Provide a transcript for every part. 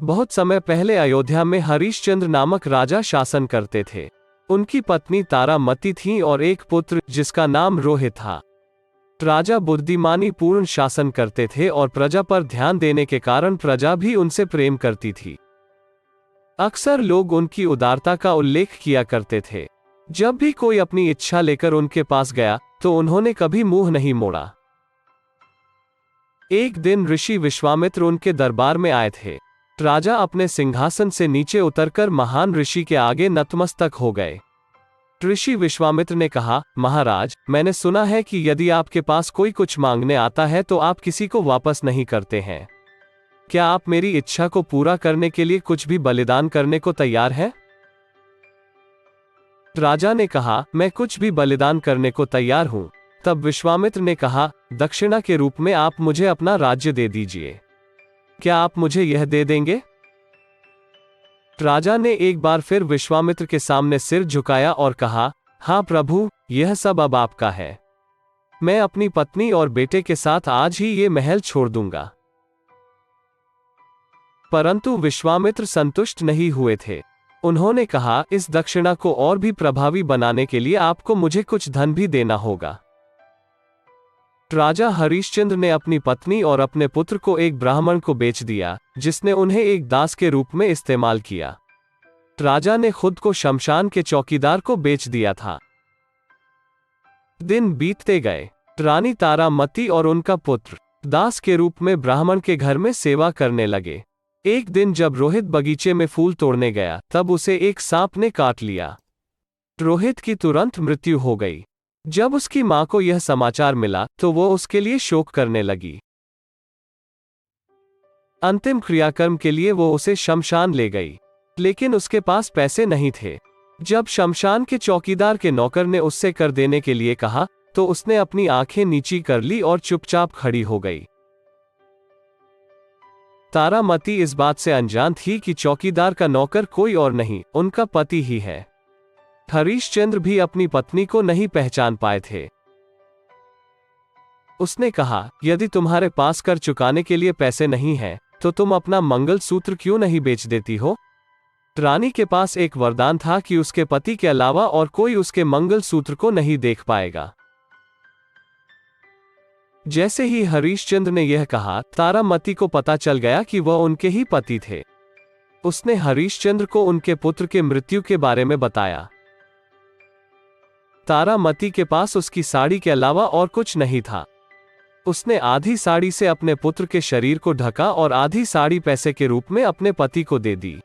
बहुत समय पहले अयोध्या में हरिश्चंद्र नामक राजा शासन करते थे। उनकी पत्नी तारामती थी और एक पुत्र जिसका नाम रोहित था। राजा बुद्धिमानी पूर्ण शासन करते थे और प्रजा पर ध्यान देने के कारण प्रजा भी उनसे प्रेम करती थी। अक्सर लोग उनकी उदारता का उल्लेख किया करते थे। जब भी कोई अपनी इच्छा लेकर उनके पास गया तो उन्होंने कभी मुंह नहीं मोड़ा। एक दिन ऋषि विश्वामित्र उनके दरबार में आए थे। राजा अपने सिंहासन से नीचे उतरकर महान ऋषि के आगे नतमस्तक हो गए। ऋषि विश्वामित्र ने कहा, महाराज, मैंने सुना है कि यदि आपके पास कोई कुछ मांगने आता है तो आप किसी को वापस नहीं करते हैं। क्या आप मेरी इच्छा को पूरा करने के लिए कुछ भी बलिदान करने को तैयार हैं? राजा ने कहा, मैं कुछ भी बलिदान करने को तैयार हूं। तब विश्वामित्र ने कहा, दक्षिणा के रूप में आप मुझे अपना राज्य दे दीजिए। क्या आप मुझे यह दे देंगे? राजा ने एक बार फिर विश्वामित्र के सामने सिर झुकाया और कहा, हाँ प्रभु, यह सब अब आपका है। मैं अपनी पत्नी और बेटे के साथ आज ही ये महल छोड़ दूंगा। परंतु विश्वामित्र संतुष्ट नहीं हुए थे। उन्होंने कहा, इस दक्षिणा को और भी प्रभावी बनाने के लिए आपको मुझे कुछ धन भी देना होगा। राजा हरिश्चंद्र ने अपनी पत्नी और अपने पुत्र को एक ब्राह्मण को बेच दिया, जिसने उन्हें एक दास के रूप में इस्तेमाल किया। राजा ने खुद को शमशान के चौकीदार को बेच दिया था। दिन बीतते गए। रानी तारामती और उनका पुत्र दास के रूप में ब्राह्मण के घर में सेवा करने लगे। एक दिन जब रोहित बगीचे में फूल तोड़ने गया तब उसे एक सांप ने काट लिया। रोहित की तुरंत मृत्यु हो गई। जब उसकी मां को यह समाचार मिला तो वो उसके लिए शोक करने लगी। अंतिम क्रियाकर्म के लिए वो उसे शमशान ले गई, लेकिन उसके पास पैसे नहीं थे। जब शमशान के चौकीदार के नौकर ने उससे कर देने के लिए कहा तो उसने अपनी आंखें नीची कर ली और चुपचाप खड़ी हो गई। तारामती इस बात से अनजान थी कि चौकीदार का नौकर कोई और नहीं, उनका पति ही है। हरिश्चंद्र भी अपनी पत्नी को नहीं पहचान पाए थे। उसने कहा, यदि तुम्हारे पास कर चुकाने के लिए पैसे नहीं हैं, तो तुम अपना मंगलसूत्र क्यों नहीं बेच देती हो? रानी के पास एक वरदान था कि उसके पति के अलावा और कोई उसके मंगलसूत्र को नहीं देख पाएगा। जैसे ही हरिश्चंद्र ने यह कहा, तारामती को पता चल गया कि वह उनके ही पति थे। उसने हरिश्चंद्र को उनके पुत्र के मृत्यु के बारे में बताया। तारामती के पास उसकी साड़ी के अलावा और कुछ नहीं था। उसने आधी साड़ी से अपने पुत्र के शरीर को ढका और आधी साड़ी पैसे के रूप में अपने पति को दे दी।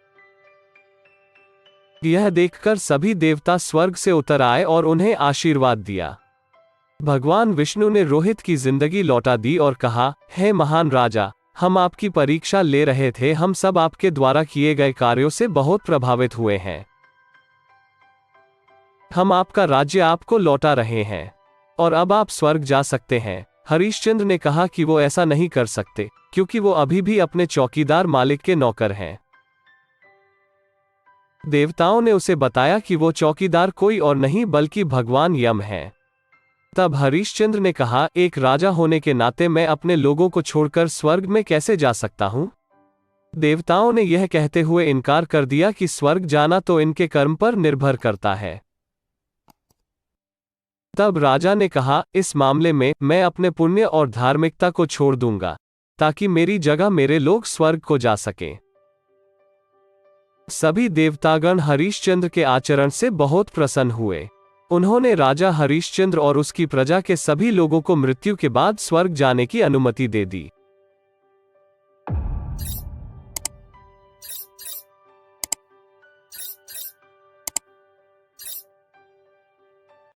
यह देखकर सभी देवता स्वर्ग से उतर आए और उन्हें आशीर्वाद दिया। भगवान विष्णु ने रोहित की जिंदगी लौटा दी और कहा, हे महान राजा, हम आपकी परीक्षा ले रहे थे। हम सब आपके द्वारा किए गए कार्यों से बहुत प्रभावित हुए हैं। हम आपका राज्य आपको लौटा रहे हैं और अब आप स्वर्ग जा सकते हैं। हरिश्चंद्र ने कहा कि वो ऐसा नहीं कर सकते, क्योंकि वो अभी भी अपने चौकीदार मालिक के नौकर हैं। देवताओं ने उसे बताया कि वो चौकीदार कोई और नहीं बल्कि भगवान यम हैं। तब हरिश्चंद्र ने कहा, एक राजा होने के नाते मैं अपने लोगों को छोड़कर स्वर्ग में कैसे जा सकता हूं? देवताओं ने यह कहते हुए इनकार कर दिया कि स्वर्ग जाना तो इनके कर्म पर निर्भर करता है। तब राजा ने कहा, इस मामले में मैं अपने पुण्य और धार्मिकता को छोड़ दूंगा, ताकि मेरी जगह मेरे लोग स्वर्ग को जा सकें। सभी देवतागण हरिश्चंद्र के आचरण से बहुत प्रसन्न हुए। उन्होंने राजा हरिश्चंद्र और उसकी प्रजा के सभी लोगों को मृत्यु के बाद स्वर्ग जाने की अनुमति दे दी।